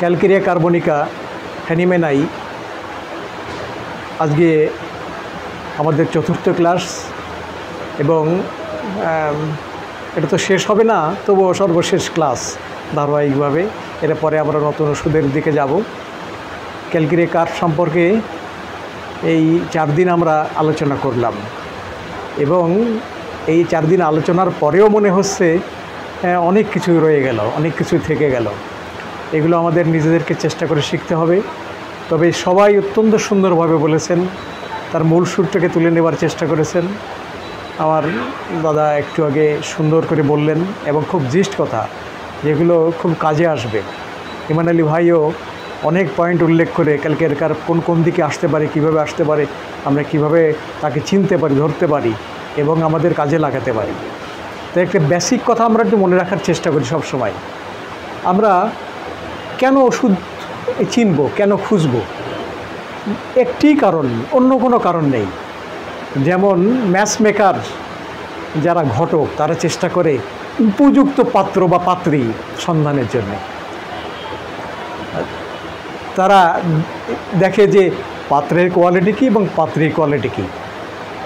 Calcarea carbonica হ্যানিম্যানাই আজকে আমাদের চতুর্থ ক্লাস এবং এটা তো শেষ হবে না, তবুও সর্বশেষ ক্লাস ধারাবাহিকভাবে। এরপরে আমরা নতুন ওষুধের দিকে যাব। ক্যালকেরিয়া কার্ব সম্পর্কে এই 4 দিন আমরা আলোচনা করলাম এবং এই 4 দিন আলোচনার পরেও মনে হচ্ছে অনেক কিছু রয়ে গেল, অনেক কিছু থেকে গেল। এগুলো আমাদের নিজেদেরকে চেষ্টা করে শিখতে হবে। তবে সবাই অত্যন্ত সুন্দরভাবে বলেছেন, তার মূল সুরটাকে তুলে নেবার চেষ্টা করেছেন। আমার দাদা একটু আগে সুন্দর করে বললেন এবং খুব জিস্ট কথা, যেগুলো খুব কাজে আসবে। ইমান আলী ভাইও অনেক পয়েন্ট উল্লেখ করে ক্যালকেরিয়া কার্ব কোন দিকে আসতে পারে, কিভাবে আসতে পারে, আমরা কিভাবে তাকে চিনতে পারি, ধরতে পারি এবং আমাদের কাজে লাগাতে পারি। তাই একটা বেসিক কথা আমরা একটু মনে রাখার চেষ্টা করি সব সময়। আমরা কেন ওষুধ চিনব, কেন খুঁজব? একটি কারণ, অন্য কোনো কারণ নেই। যেমন ম্যাচ মেকার যারা ঘটক, তারা চেষ্টা করে উপযুক্ত পাত্র বা পাত্রী সন্ধানের জন্য। তারা দেখে যে পাত্রের কোয়ালিটি কী এবং পাত্রীর কোয়ালিটি কী,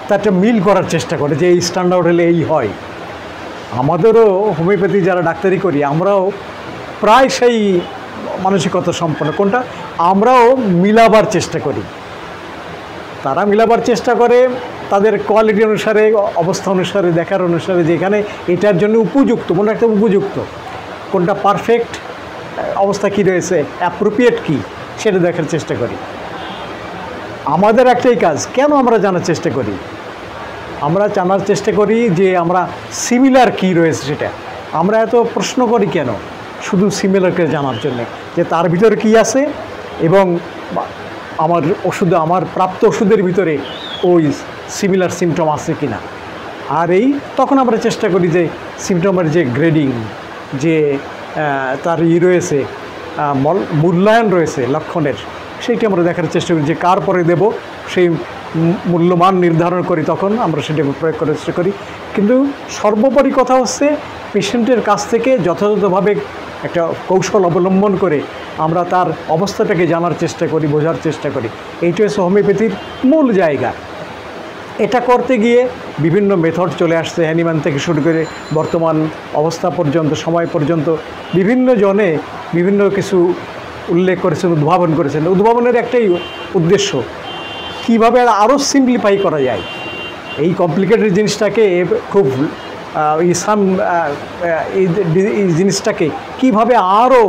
তারটা মিল করার চেষ্টা করে যে এই স্ট্যান্ডার্ড হলে এই হয়। আমাদেরও হোমিওপ্যাথি যারা ডাক্তারি করি, আমরাও প্রায় সেই মানসিকতা সম্পন্ন। কোনটা? আমরাও মিলাবার চেষ্টা করি। তারা মিলাবার চেষ্টা করে তাদের কোয়ালিটি অনুসারে, অবস্থা অনুসারে, দেখার অনুসারে, যেখানে এটার জন্য উপযুক্ত, মনে রাখতে উপযুক্ত কোনটা, পারফেক্ট অবস্থা কী রয়েছে, অ্যাপ্রোপ্রিয়েট কী, সেটা দেখার চেষ্টা করি। আমাদের একটাই কাজ, কেন আমরা জানার চেষ্টা করি? আমরা জানার চেষ্টা করি যে আমরা সিমিলার কী রয়েছে সেটা। আমরা এত প্রশ্ন করি কেন? শুধু সিমিলারকে জানার জন্যে, যে তার ভিতরে কী আছে এবং আমার ওষুধে, আমার প্রাপ্ত ওষুধের ভিতরে ওই সিমিলার সিমটম আছে কি না। আর তখন আমরা চেষ্টা করি যে সিমটমের যে গ্রেডিং, যে তার রয়েছে, মূল্যায়ন রয়েছে লক্ষণের, সেইটি আমরা দেখার চেষ্টা করি যে কার পরে দেব, সেই মূল্যমান নির্ধারণ করি, তখন আমরা সেটাকে প্রয়োগ করার চেষ্টা করি। কিন্তু সর্বোপরি কথা হচ্ছে পেশেন্টের কাছ থেকে যথাযথভাবে একটা কৌশল অবলম্বন করে আমরা তার অবস্থাটাকে জানার চেষ্টা করি, বোঝার চেষ্টা করি। এইটা হচ্ছে হোমিওপ্যাথির মূল জায়গা। এটা করতে গিয়ে বিভিন্ন মেথড চলে আসছে, হ্যানিম্যান থেকে শুরু করে বর্তমান অবস্থা পর্যন্ত, সময় পর্যন্ত বিভিন্ন জনে বিভিন্ন কিছু উল্লেখ করেছেন, উদ্ভাবন করেছেন। উদ্ভাবনের একটাই উদ্দেশ্য, কীভাবে আরও সিম্পলিফাই করা যায় এই কমপ্লিকেটেড জিনিসটাকে, খুব এই জিনিসটাকে কীভাবে আরও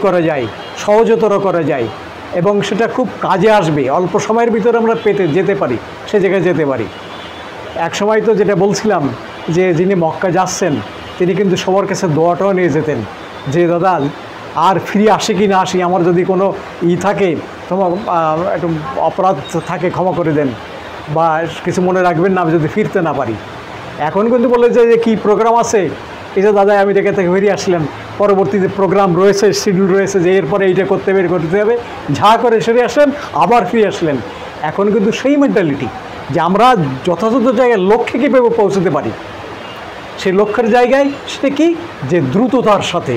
করা যায়, সহজতর করা যায় এবং সেটা খুব কাজে আসবে, অল্প সময়ের ভিতরে আমরা যেতে পারি, সে জায়গায় যেতে পারি। এক সময় তো যেটা বলছিলাম যে যিনি মক্কা যাচ্ছেন, তিনি কিন্তু সবার কাছে দোয়াটাও নিয়ে যেতেন যে দাদা আর ফিরে আসে কি না আসি, আমার যদি কোনো থাকে, তোমার একটু অপরাধ থাকে ক্ষমা করে দেন, বা কিছু মনে রাখবেন না আমি যদি ফিরতে না পারি। এখন কিন্তু বলে যে কী প্রোগ্রাম আছে, এই যে দাদা আমি থেকে বেরিয়ে আসলাম, পরবর্তীতে প্রোগ্রাম রয়েছে, শিডিউল রয়েছে যে এরপরে এইটা করতে হবে, ঝা করে সেরে আসলেন, আবার ফিরে আসলেন। এখন কিন্তু সেই মেন্টালিটি যে আমরা যথাযথ জায়গায় লক্ষ্যে কীভাবে পৌঁছতে পারি, সেই লক্ষ্যের জায়গায় সেটা কি, যে দ্রুততার সাথে।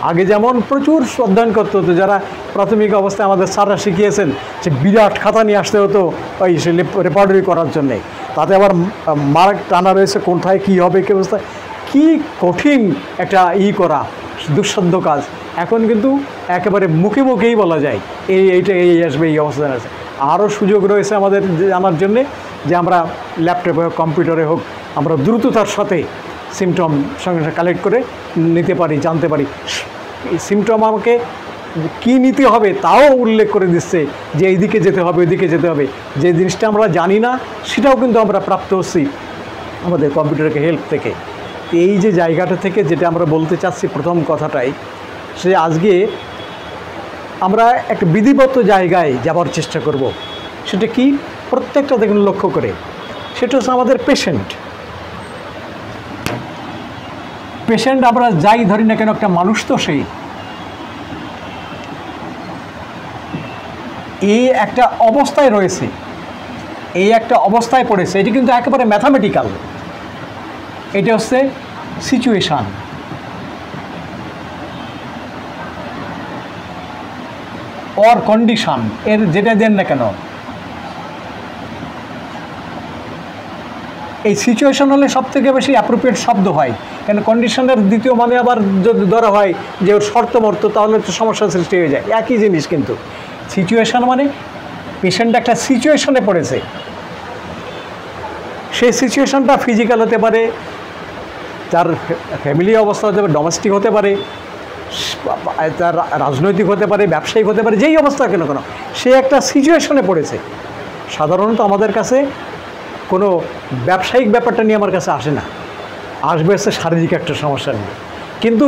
আগে যেমন প্রচুর অধ্যয়ন করতে হতো, যারা প্রাথমিক অবস্থায় আমাদের স্যাররা শিখিয়েছেন যে বিরাট খাতা নিয়ে আসতে হতো ওই রেপার্টরি করার জন্যে, তাতে আবার মার্ক টানা রয়েছে কোথায় কী হবে, কী অবস্থা, কী কঠিন একটা করা, দুঃসাধ্য কাজ। এখন কিন্তু একেবারে মুখে মুখেই বলা যায় এইটা আসবে, এই অবস্থা আছে। আরও সুযোগ রয়েছে আমাদের জানার জন্যে, যে আমরা ল্যাপটপে হোক, কম্পিউটারে হোক, আমরা দ্রুততার সাথে সিমটম সঙ্গে সঙ্গে কালেক্ট করে নিতে পারি, জানতে পারি। সিমটম আমাকে কী নিতে হবে তাও উল্লেখ করে দিচ্ছে, যে এইদিকে যেতে হবে, ওইদিকে যেতে হবে। যে জিনিসটা আমরা জানি না সেটাও কিন্তু আমরা প্রাপ্ত হচ্ছি আমাদের কম্পিউটারের হেল্প থেকে। এই যে জায়গাটা থেকে যেটা আমরা বলতে চাচ্ছি প্রথম কথাটাই, সে আজকে আমরা একটা বিধিবদ্ধ জায়গায় যাবার চেষ্টা করব। সেটা কি, প্রত্যেকটা দেখুন লক্ষ্য করে, সেটা হচ্ছে আমাদের পেশেন্ট। আমরা যাই ধরি না কেন, একটা মানুষ তো সেই এই একটা অবস্থায় রয়েছে, এই একটা অবস্থায় পড়েছে। এটি কিন্তু একেবারে ম্যাথামেটিক্যাল, এটা হচ্ছে সিচুয়েশান। অর কন্ডিশন, এর যেটা দেন না কেন, এই সিচুয়েশন হলে সবথেকে বেশি অ্যাপ্রোপ্রিয়েট শব্দ হয়। কেন কন্ডিশনের দ্বিতীয় মানে আবার যদি ধরা হয় যে ওর শর্তমর্ত, তাহলে তো সমস্যার সৃষ্টি হয়ে যায়। একই জিনিস কিন্তু সিচুয়েশন মানে পেশেন্ট একটা সিচুয়েশনে পড়েছে, সেই সিচুয়েশনটা ফিজিক্যাল হতে পারে, তার ফ্যামিলি অবস্থা হতে পারে, ডোমেস্টিক হতে পারে, তার রাজনৈতিক হতে পারে, ব্যবসায়িক হতে পারে, যেই অবস্থা কেন কেন সে একটা সিচুয়েশনে পড়েছে। সাধারণত আমাদের কাছে কোনো ব্যবসায়িক ব্যাপারটা নিয়ে আমার কাছে আসে না, আসবে হচ্ছে শারীরিক একটা সমস্যা নিয়ে। কিন্তু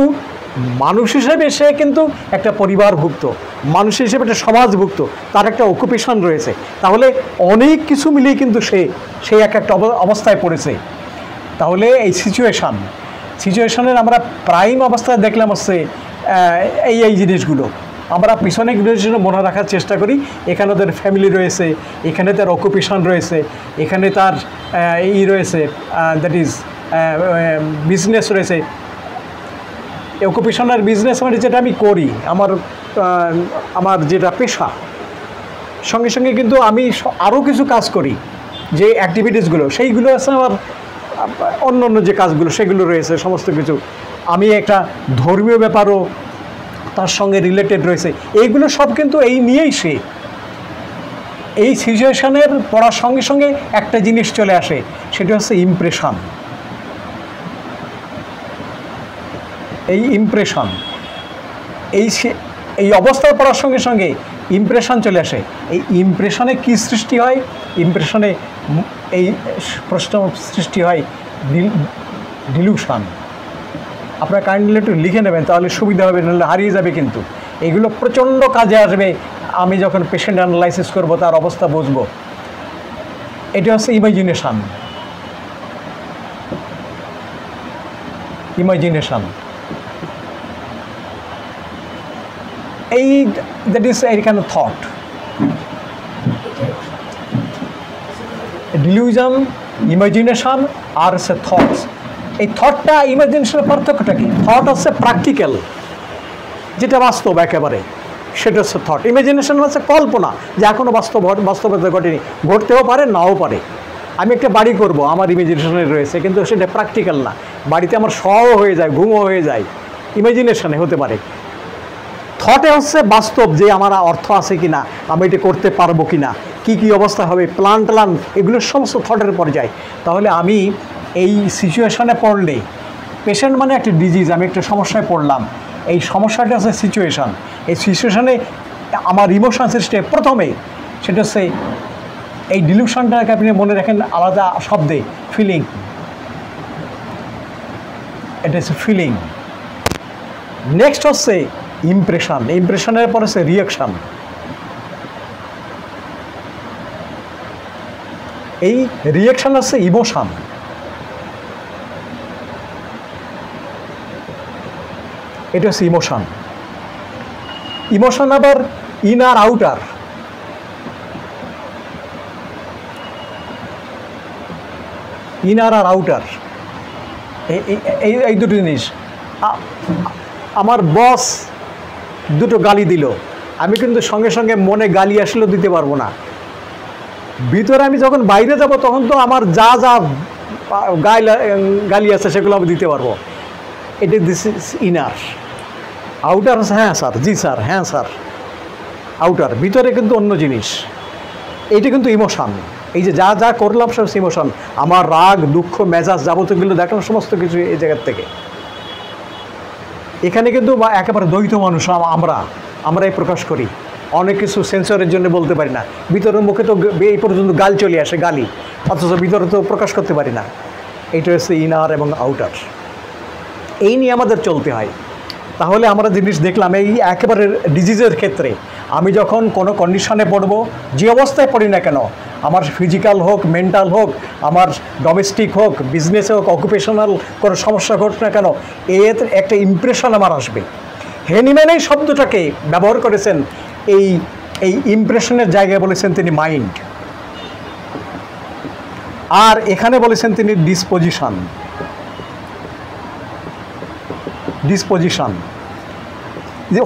মানুষ হিসেবে সে কিন্তু একটা পরিবারভুক্ত মানুষ হিসেবে, একটা সমাজভুক্ত, তার একটা অকুপেশন রয়েছে। তাহলে অনেক কিছু মিলিয়ে কিন্তু সে একটা অবস্থায় পড়েছে। তাহলে এই সিচুয়েশনের আমরা প্রাইম অবস্থায় দেখলাম হচ্ছে এই জিনিসগুলো আমরা পিছনে জন্য মনে রাখার চেষ্টা করি। এখানে তার ফ্যামিলি রয়েছে, এখানে তার অকুপেশন রয়েছে, এখানে তার রয়েছে, দ্যাট ইজ বিজনেস রয়েছে। অকুপেশন আর বিজনেস মানে যেটা আমি করি, আমার যেটা পেশা, সঙ্গে সঙ্গে কিন্তু আমি আরও কিছু কাজ করি, যে অ্যাক্টিভিটিসগুলো সেইগুলো আছে আমার, অন্য যে কাজগুলো সেগুলো রয়েছে সমস্ত কিছু। আমি একটা ধর্মীয় ব্যাপারও তার সঙ্গে রিলেটেড রয়েছে। এইগুলো সব কিন্তু এই নিয়েই সে এই সিচুয়েশনের পড়ার সঙ্গে সঙ্গে একটা জিনিস চলে আসে, সেটা হচ্ছে ইমপ্রেশন। এই অবস্থায় পড়ার সঙ্গে সঙ্গে ইমপ্রেশন চলে আসে। এই ইমপ্রেশনে কি সৃষ্টি হয়? ইমপ্রেশনে এই প্রশ্ন সৃষ্টি হয় ডিলিউশন। আপনারা কাইন্ডলি একটু লিখে নেবেন, তাহলে সুবিধা হবে, নাহলে হারিয়ে যাবে। কিন্তু এগুলো প্রচণ্ড কাজে আসবে আমি যখন পেশেন্ট অ্যানালাইসিস করব, তার অবস্থা বুঝবো। এটা হচ্ছে ইমাজিনেশন। এই দ্যাট ইজ এইখানে থট, ডিলিউশন, ইমাজিনেশন আর হচ্ছে থটস। এই থটটা ইমাজিনেশনের পার্থক্যটা কি? থট হচ্ছে প্র্যাকটিক্যাল, যেটা বাস্তব একেবারে, সেটা হচ্ছে থট। ইমাজিনেশন হচ্ছে কল্পনা, যে এখনও বাস্তবতা ঘটেনি, ঘটতেও পারে, নাও পারে। আমি একটা বাড়ি করব, আমার ইমাজিনেশনে রয়েছে, কিন্তু সেটা প্র্যাকটিক্যাল না। বাড়িতে আমার শও হয়ে যায়, ঘুমও হয়ে যায়, ইমাজিনেশনে হতে পারে। থটে হচ্ছে বাস্তব, যে আমার অর্থ আছে কি না, আমি এটা করতে পারবো কি না, কী অবস্থা হবে, প্ল্যান এগুলো সমস্ত থটের পর্যায়ে। তাহলে আমি এই সিচুয়েশনে পড়লে, পেশেন্ট মানে একটা ডিজিজ, আমি একটা সমস্যায় পড়লাম, এই সমস্যাটা হচ্ছে সিচুয়েশন। এই সিচুয়েশনে আমার ইমোশন সৃষ্টি প্রথমে, সেটা হচ্ছে এই ডিলিউশনটাকে আপনি মনে রাখেন আলাদা শব্দে, ফিলিং। এটা হচ্ছে ফিলিং। নেক্সট হচ্ছে ইমপ্রেশন। ইমপ্রেশনের পর হচ্ছে রিয়াকশান। এই রিয়াকশান হচ্ছে ইমোশন। এটা হচ্ছে ইমোশন। ইমোশন আবার ইনার আউটার। ইনার আর আউটার, এই দুটো জিনিস। আমার বস দুটো গালি দিল, আমি কিন্তু সঙ্গে সঙ্গে মনে গালি আসলেও দিতে পারবো না। ভিতরে আমি যখন বাইরে যাব, তখন তো আমার যা গালি আছে সেগুলো আমি দিতে পারবো। এটা দিস ইজ ইনার। আউটার হচ্ছে হ্যাঁ স্যার, জি স্যার, হ্যাঁ স্যার, আউটার। ভিতরে কিন্তু অন্য জিনিস। এইটা কিন্তু ইমোশন। এই যে যা করলাম সব ইমোশন। আমার রাগ, দুঃখ, মেজাজ, যাবতীয়গুলো দেখলাম সমস্ত কিছু এই জায়গার থেকে। এখানে কিন্তু একেবারে দ্বৈত মানুষ আমরাই প্রকাশ করি। অনেক কিছু সেন্সরের জন্য বলতে পারি না। ভিতরের মুখে তো এই পর্যন্ত গাল চলে আসে, গালি, অথচ ভিতরে তো প্রকাশ করতে পারি না। এইটা হচ্ছে ইনার এবং আউটার। এই নিয়ে আমাদের চলতে হয়। তাহলে আমরা জিনিস দেখলাম এই একেবারে ডিজিজের ক্ষেত্রে, আমি যখন কোনো কন্ডিশনে পড়ব, যে অবস্থায় পড়ি না কেন, আমার ফিজিক্যাল হোক, মেন্টাল হোক, আমার ডোমেস্টিক হোক, বিজনেসে হোক, অকুপেশনাল কোনো সমস্যা হোক না কেন, এর একটা ইমপ্রেশন আমার আসবে। হেনিম্যান এই শব্দটাকে ব্যবহার করেছেন এই ইমপ্রেশনের জায়গায়, বলেছেন তিনি মাইন্ড। আর এখানে বলেছেন তিনি disposition.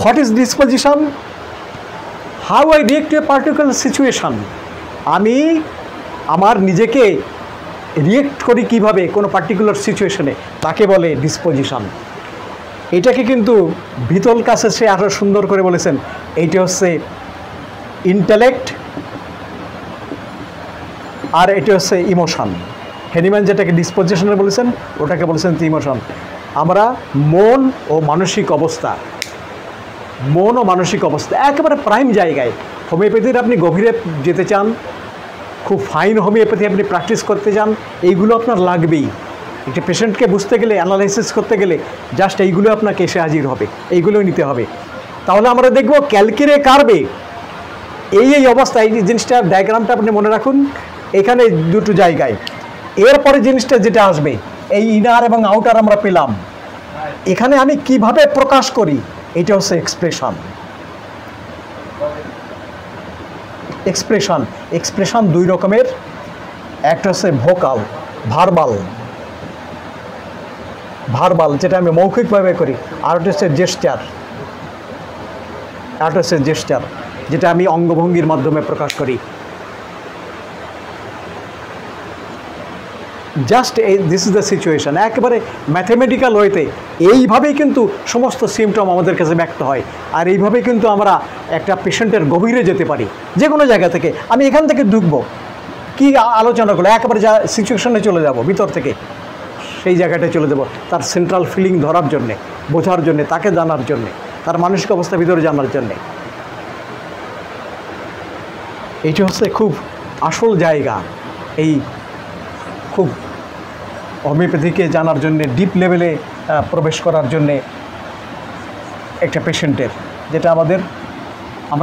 What is disposition? How I react to a particular situation, আমি আমার নিজেকে রিয়েক্ট করি কীভাবে কোনো পার্টিকুলার সিচুয়েশনে, তাকে বলে ডিসপোজিশন। এটাকে কিন্তু ভিতল কাছে সে আরও সুন্দর করে বলেছেন, এইটা হচ্ছে ইন্টেলেক্ট আর এটা হচ্ছে ইমোশন। হেনিম্যান যেটাকে ডিসপোজিশনে বলেছেন ওটাকে বলেছেন ইমোশন। আমরা মন ও মানসিক অবস্থা, মন ও মানসিক অবস্থা একেবারে প্রাইম জায়গায়। হোমিওপ্যাথির আপনি গভীরে যেতে চান, খুব ফাইন হোমিওপ্যাথি আপনি প্র্যাকটিস করতে চান, এইগুলো আপনার লাগবেই। একটা পেশেন্টকে বুঝতে গেলে, অ্যানালাইসিস করতে গেলে জাস্ট এইগুলো আপনাকে এসে হাজির হবে, এইগুলোই নিতে হবে। তাহলে আমরা দেখব ক্যালকিরে কার্বে এই অবস্থা, এই জিনিসটা ডায়াগ্রামটা আপনি মনে রাখুন, এখানে দুটো জায়গায়। এরপরে জিনিসটা যেটা আসবে, এই ইনার এবং আউটার আমরা পেলাম, এখানে আমি কিভাবে প্রকাশ করি, এটা হচ্ছে এক্সপ্রেশন। এক্সপ্রেশন এক্সপ্রেশন দুই রকমের, একটা হচ্ছে ভোকাল, ভার্বাল, ভার্বাল যেটা আমি মৌখিকভাবে করি, আর একটা হচ্ছে জেস্টার, একটা হচ্ছে জেস্টার যেটা আমি অঙ্গভঙ্গির মাধ্যমে প্রকাশ করি। Just this is the situation, একেবারে ম্যাথমেটিক্যাল ওয়েতে এইভাবেই কিন্তু সমস্ত সিমটম আমাদের কাছে ব্যক্ত হয়। আর এইভাবেই কিন্তু আমরা একটা পেশেন্টের গভীরে যেতে পারি, যে কোনো জায়গা থেকে। আমি এখান থেকে ঢুকবো, কী আলোচনা করলো, একেবারে যা সিচুয়েশনে চলে যাব, ভিতর থেকে সেই জায়গাটায় চলে যাব, তার সেন্ট্রাল ফিলিং ধরার জন্যে, বোঝার জন্যে, তাকে জানার জন্যে, তার মানসিক অবস্থা ভিতরে জানার জন্যে। এইটা হচ্ছে খুব আসল জায়গা, এই খুব হোমিওপ্যাথিকে জানার জন্যে, ডিপ লেভেলে প্রবেশ করার জন্যে একটা পেশেন্টের, যেটা আমাদের